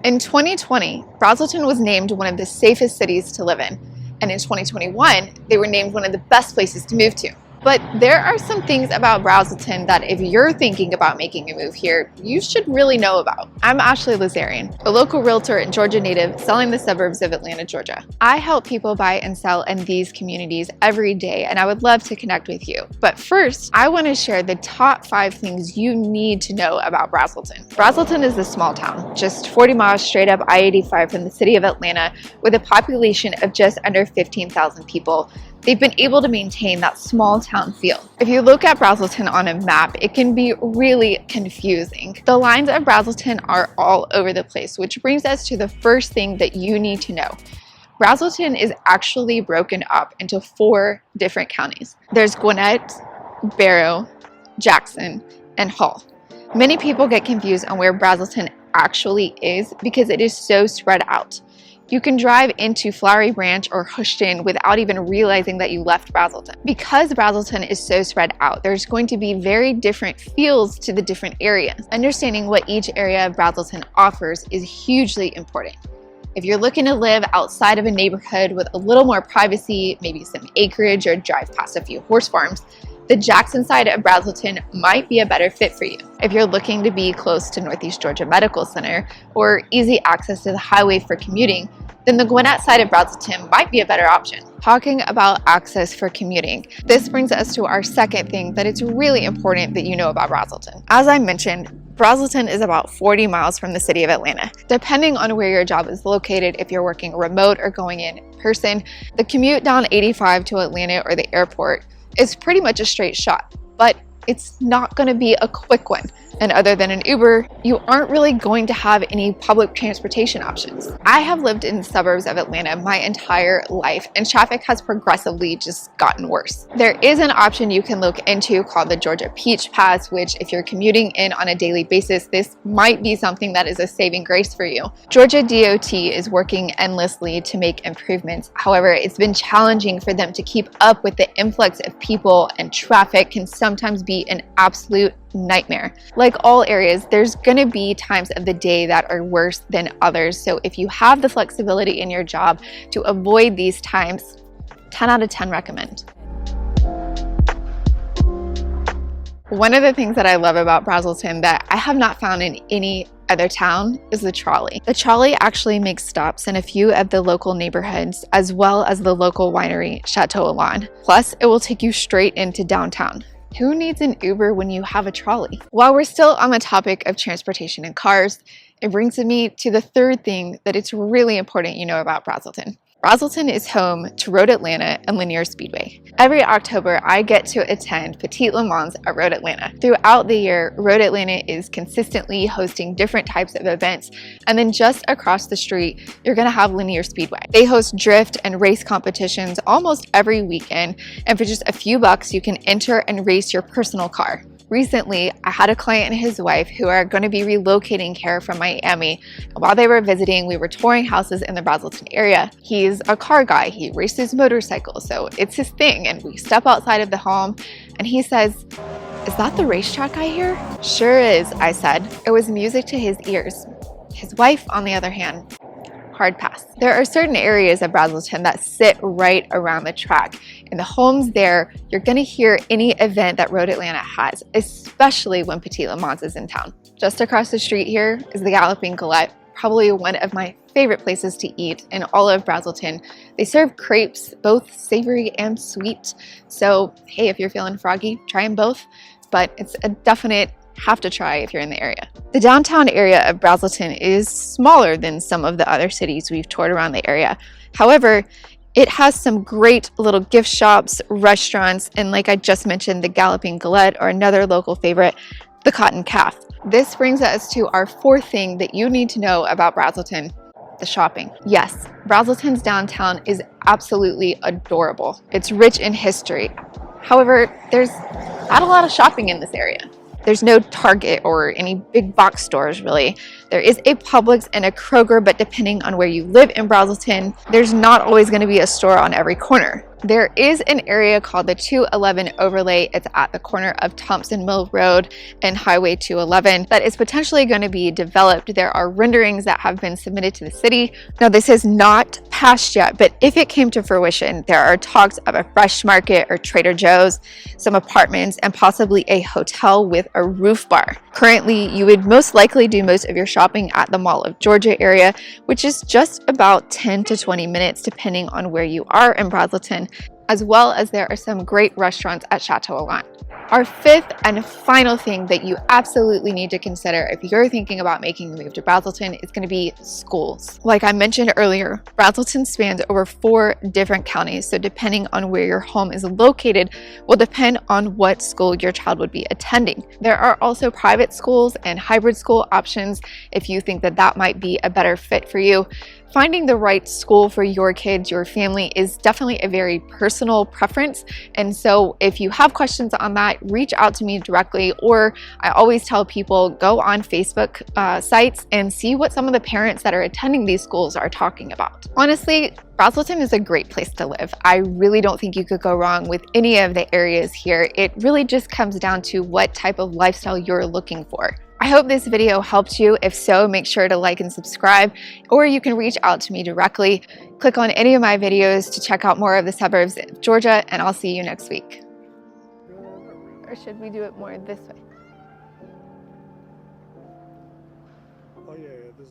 In 2020, Braselton was named one of the safest cities to live in, and in 2021, they were named one of the best places to move to. But there are some things about Braselton that if you're thinking about making a move here, you should really know about. I'm Ashley Lazarian, a local realtor and Georgia native selling the suburbs of Atlanta, Georgia. I help people buy and sell in these communities every day, and I would love to connect with you. But first, I want to share the top 5 things you need to know about Braselton. Braselton is a small town, just 40 miles straight up I-85 from the city of Atlanta, with a population of just under 15,000 people. They've been able to maintain that small town feel. If you look at Braselton on a map, it can be really confusing. The lines of Braselton are all over the place, which brings us to the first thing that you need to know. Braselton is actually broken up into 4 different counties. There's Gwinnett, Barrow, Jackson, and Hall. Many people get confused on where Braselton actually is because it is so spread out. You can drive into Flowery Branch or Houston without even realizing that you left Braselton. Because Braselton is so spread out, there's going to be very different feels to the different areas. Understanding what each area of Braselton offers is hugely important. If you're looking to live outside of a neighborhood with a little more privacy, maybe some acreage or drive past a few horse farms, the Jackson side of Braselton might be a better fit for you. If you're looking to be close to Northeast Georgia Medical Center or easy access to the highway for commuting, then the Gwinnett side of Braselton might be a better option. Talking about access for commuting, this brings us to our second thing that it's really important that you know about Braselton. As I mentioned, Braselton is about 40 miles from the city of Atlanta. Depending on where your job is located, if you're working remote or going in person, the commute down 85 to Atlanta or the airport is pretty much a straight shot, but it's not going to be a quick one. And other than an Uber, you aren't really going to have any public transportation options. I have lived in the suburbs of Atlanta my entire life, and traffic has progressively just gotten worse. There is an option you can look into called the Georgia Peach Pass, which if you're commuting in on a daily basis, this might be something that is a saving grace for you. Georgia DOT is working endlessly to make improvements. However, it's been challenging for them to keep up with the influx of people, and traffic can sometimes be an absolute nightmare. Like all areas, there's going to be times of the day that are worse than others. So if you have the flexibility in your job to avoid these times, 10 out of 10 recommend. One of the things that I love about Braselton that I have not found in any other town is the trolley. The trolley actually makes stops in a few of the local neighborhoods as well as the local winery, Chateau Elan. Plus, it will take you straight into downtown. Who needs an Uber when you have a trolley? While we're still on the topic of transportation and cars, it brings me to the third thing that it's really important you know about Braselton. Braselton is home to Road Atlanta and Linear Speedway. Every October, I get to attend Petit Le Mans at Road Atlanta. Throughout the year, Road Atlanta is consistently hosting different types of events, and then just across the street, you're gonna have Linear Speedway. They host drift and race competitions almost every weekend, and for just a few bucks, you can enter and race your personal car. Recently, I had a client and his wife who are going to be relocating here from Miami. And while they were visiting, we were touring houses in the Braselton area. He's a car guy. He races motorcycles, so it's his thing. And we step outside of the home and he says, "Is that the racetrack I hear?" "Sure is," I said. It was music to his ears. His wife, on the other hand, hard pass. There are certain areas of Braselton that sit right around the track. In the homes there, you're gonna hear any event that Road Atlanta has, especially when Petit Le Mans is in town. Just across the street here is the Galloping Galette, probably one of my favorite places to eat in all of Braselton. They serve crepes, both savory and sweet. So hey, if you're feeling froggy, try them both, but it's a definite have to try if you're in the area. The downtown area of Braselton is smaller than some of the other cities we've toured around the area. However, it has some great little gift shops, restaurants, and like I just mentioned, the Galloping Galette, or another local favorite, the Cotton Calf. This brings us to our fourth thing that you need to know about Braselton, the shopping. Yes, Braselton's downtown is absolutely adorable. It's rich in history. However, there's not a lot of shopping in this area. There's no Target or any big box stores really. There is a Publix and a Kroger, but depending on where you live in Braselton, there's not always going to be a store on every corner. There is an area called the 211 overlay. It's at the corner of Thompson Mill Road and Highway 211 that is potentially going to be developed. There are renderings that have been submitted to the city. Now, this is not passed yet, but if it came to fruition, there are talks of a fresh market or Trader Joe's, some apartments, and possibly a hotel with a roof bar. Currently, you would most likely do most of your shopping at the Mall of Georgia area, which is just about 10 to 20 minutes depending on where you are in Braselton, as well as there are some great restaurants at Chateau Allant. Our fifth and final thing that you absolutely need to consider if you're thinking about making the move to Braselton is going to be schools. Like I mentioned earlier, Braselton spans over 4 different counties, so depending on where your home is located will depend on what school your child would be attending. There are also private schools and hybrid school options if you think that that might be a better fit for you. Finding the right school for your kids, your family, is definitely a very personal preference. And so if you have questions on that, reach out to me directly, or I always tell people, go on Facebook sites and see what some of the parents that are attending these schools are talking about. Honestly, Braselton is a great place to live. I really don't think you could go wrong with any of the areas here. It really just comes down to what type of lifestyle you're looking for. I hope this video helped you. If so, make sure to like and subscribe, or you can reach out to me directly. Click on any of my videos to check out more of the suburbs of Georgia, and I'll see you next week. Or should we do it more this way? Oh yeah,